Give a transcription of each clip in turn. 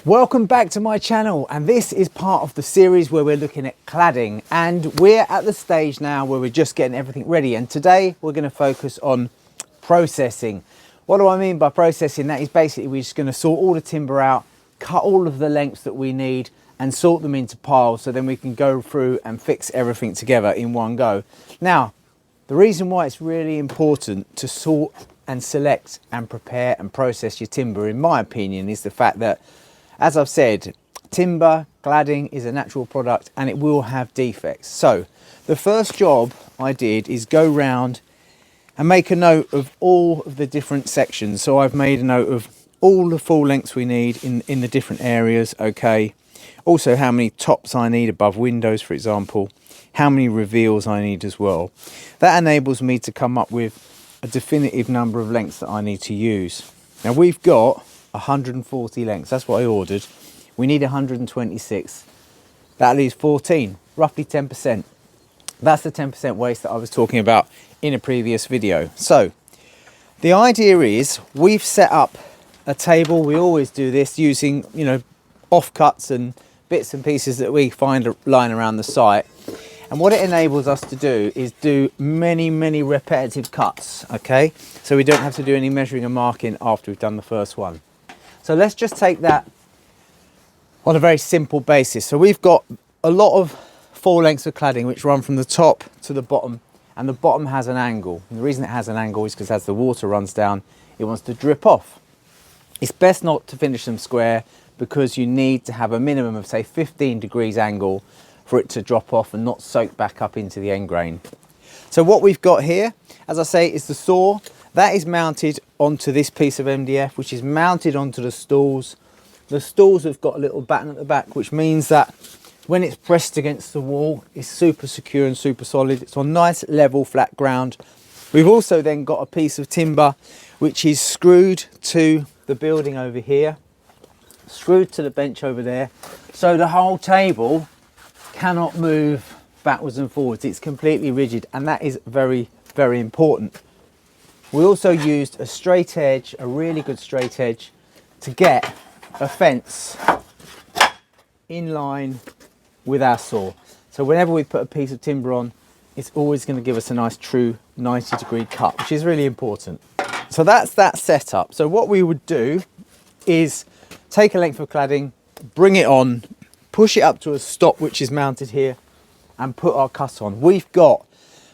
Welcome back to my channel, and this is part of the series where we're looking at cladding, and we're at the stage now where we're just getting everything ready. And today we're going to focus on processing. What do I mean by processing? That is basically we're just going to sort all the timber out, cut all of the lengths that we need and sort them into piles, so then we can go through and fix everything together in one go. Now, the reason why it's really important to sort and select and prepare and process your timber, in my opinion, is the fact that, as I've said, timber, cladding is a natural product and it will have defects. So the first job I did is go round and make a note of all of the different sections. So I've made a note of all the full lengths we need in the different areas, okay. Also how many tops I need above windows, for example, how many reveals I need as well. That enables me to come up with a definitive number of lengths that I need to use. Now we've got 140 lengths, that's what I ordered. We need 126. That leaves 14, roughly 10%. That's the 10% waste that I was talking about in a previous video. So the idea is we've set up a table. We always do this using, offcuts and bits and pieces that we find lying around the site. And what it enables us to do is do many repetitive cuts, okay? So we don't have to do any measuring and marking after we've done the first one. So let's just take that on a very simple basis. So we've got a lot of full lengths of cladding which run from the top to the bottom, and the bottom has an angle. And the reason it has an angle is because as the water runs down, it wants to drip off. It's best not to finish them square because you need to have a minimum of, say, 15 degrees angle for it to drop off and not soak back up into the end grain. So what we've got here, as I say, is the saw. That is mounted onto this piece of MDF, which is mounted onto the stools. The stools have got a little batten at the back, which means that when it's pressed against the wall, it's super secure and super solid. It's on nice, level, flat ground. We've also then got a piece of timber which is screwed to the building over here, screwed to the bench over there, so the whole table cannot move backwards and forwards. It's completely rigid, and that is very important. We also used a straight edge, a really good straight edge, to get a fence in line with our saw. So whenever we put a piece of timber on, it's always going to give us a nice true 90-degree cut, which is really important. So that's that setup. So what we would do is take a length of cladding, bring it on, push it up to a stop which is mounted here, and put our cut on. We've got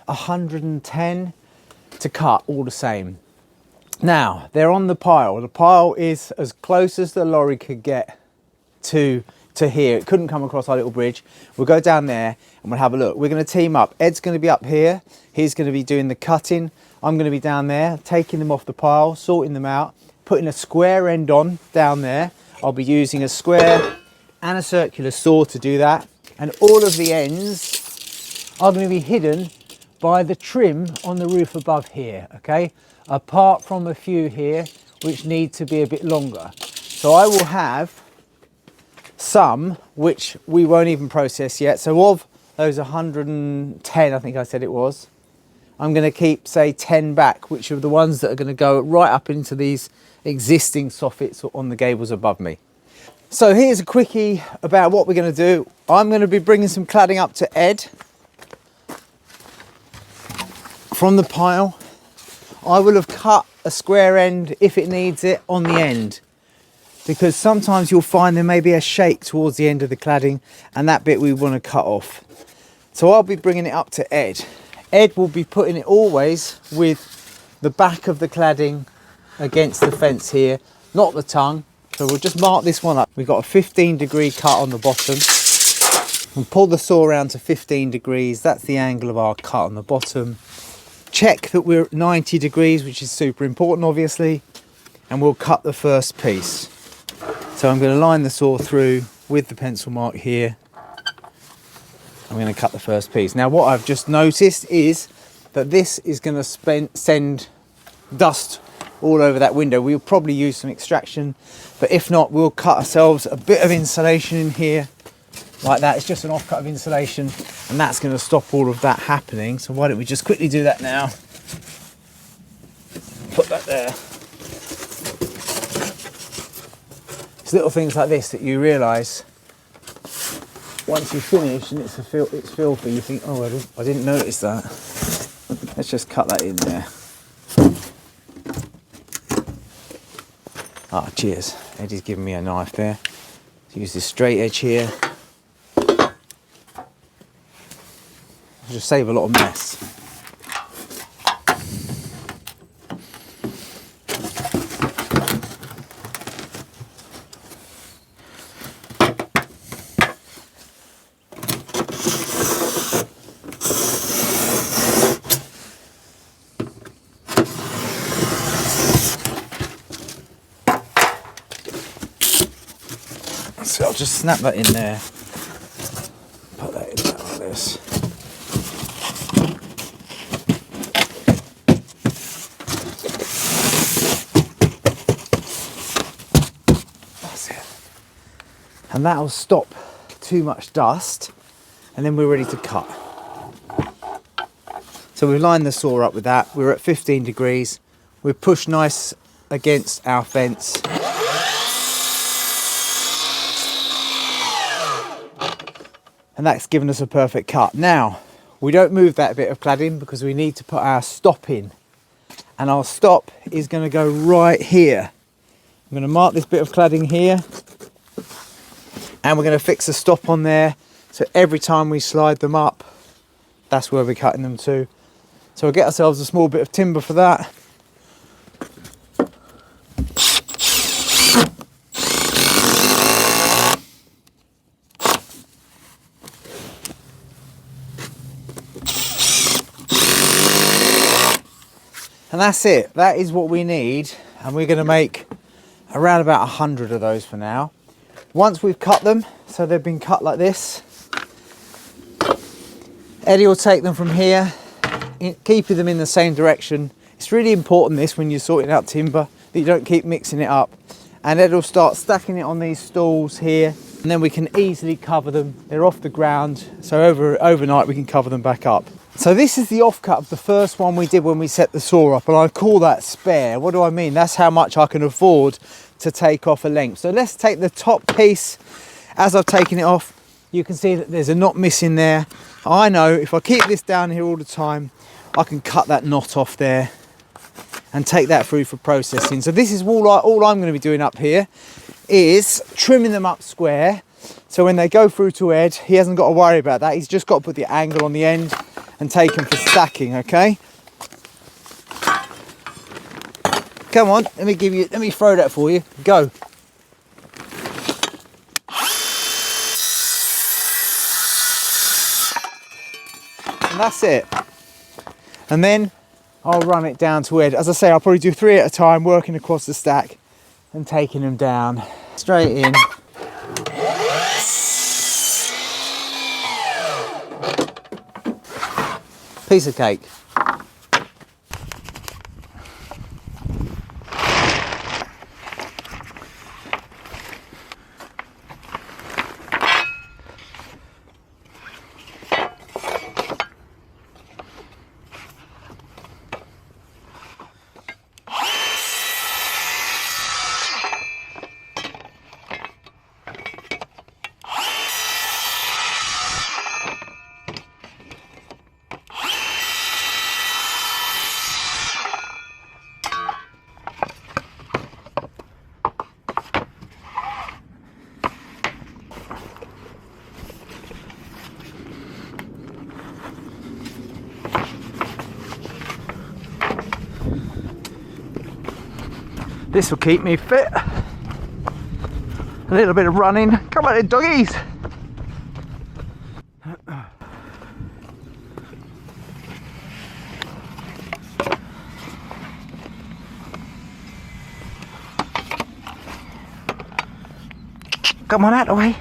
110 to cut all the same. Now they're on the pile. The pile is as close as the lorry could get to here. It couldn't come across our little bridge. We'll go down there and we'll have a look. We're going to team up. Ed's going to be up here. He's going to be doing the cutting. I'm going to be down there taking them off the pile, sorting them out, putting a square end on down there. I'll be using a square and a circular saw to do that, and all of the ends are going to be hidden by the trim on the roof above here, okay, apart from a few here which need to be a bit longer. So I will have some which we won't even process yet. So of those 110, I think I said it was, I'm going to keep, say, 10 back, which are the ones that are going to go right up into these existing soffits on the gables above me. So here's a quickie about what we're going to do. I'm going to be bringing some cladding up to Ed from the pile. I will have cut a square end if it needs it on the end, because sometimes you'll find there may be a shake towards the end of the cladding, and that bit we want to cut off. So I'll be bringing it up to Ed. Ed will be putting it always with the back of the cladding against the fence here, not the tongue. So we'll just mark this one up. We've got a 15-degree cut on the bottom. We'll pull the saw around to 15 degrees. That's the angle of our cut on the bottom. Check that we're at 90 degrees, which is super important, obviously. And we'll cut the first piece. So I'm going to line the saw through with the pencil mark here. I'm going to cut the first piece. Now what I've just noticed is that this is going to send dust all over that window. We'll probably use some extraction, but if not, we'll cut ourselves a bit of insulation in here like that. It's just an offcut of insulation, and that's going to stop all of that happening. So why don't we just quickly do that now? Put that there. It's little things like this that you realise once you finish and it's filthy, you think, oh, I didn't notice that. Let's just cut that in there. Ah, cheers. Eddie's giving me a knife there. Let's use this straight edge here. Just save a lot of mess. So I'll just snap that in there. Put that in there like this. That's it. And that'll stop too much dust, and then we're ready to cut. So we've lined the saw up with that. We're at 15 degrees. We're pushed nice against our fence. And that's given us a perfect cut. Now, we don't move that bit of cladding because we need to put our stop in. And our stop is going to go right here. I'm going to mark this bit of cladding here. And we're going to fix a stop on there. So every time we slide them up, that's where we're cutting them to. So we'll get ourselves a small bit of timber for that. And that's it. That is what we need. And we're going to make around about 100 of those for now. Once we've cut them, so they've been cut like this, Eddie will take them from here, keeping them in the same direction. It's really important this when you're sorting out timber, that you don't keep mixing it up. And Eddie will start stacking it on these stools here, and then we can easily cover them. They're off the ground, so overnight we can cover them back up. So this is the offcut of the first one we did when we set the saw up, and I call that spare. What do I mean? That's how much I can afford to take off a length. So let's take the top piece. As I've taken it off, you can see that there's a knot missing there. I know if I keep this down here all the time, I can cut that knot off there and take that through for processing. So this is all I'm going to be doing up here, is trimming them up square. So when they go through to Ed, he hasn't got to worry about that. He's just got to put the angle on the end and take them for stacking, okay? Come on, let me throw that for you. Go. And that's it. And then I'll run it down to Ed. As I say, I'll probably do 3 at a time, working across the stack and taking them down. Straight in. Piece of cake. This will keep me fit. A little bit of running. Come on, doggies. Come on out of the way.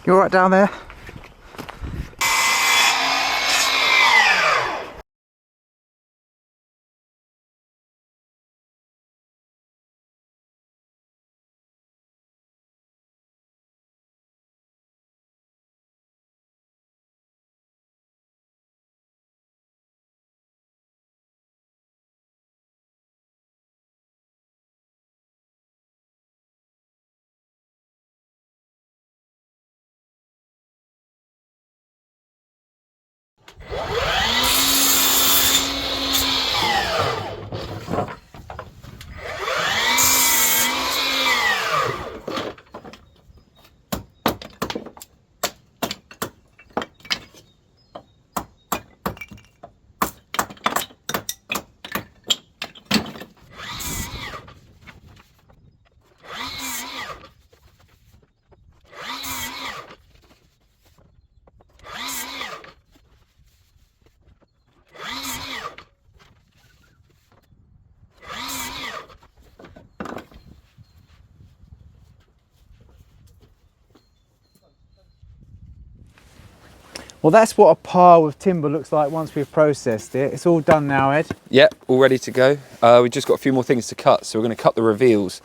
You all right down there? Well, that's what a pile of timber looks like once we've processed it. It's all done now, Ed. Yep, all ready to go. We've just got a few more things to cut, so we're going to cut the reveals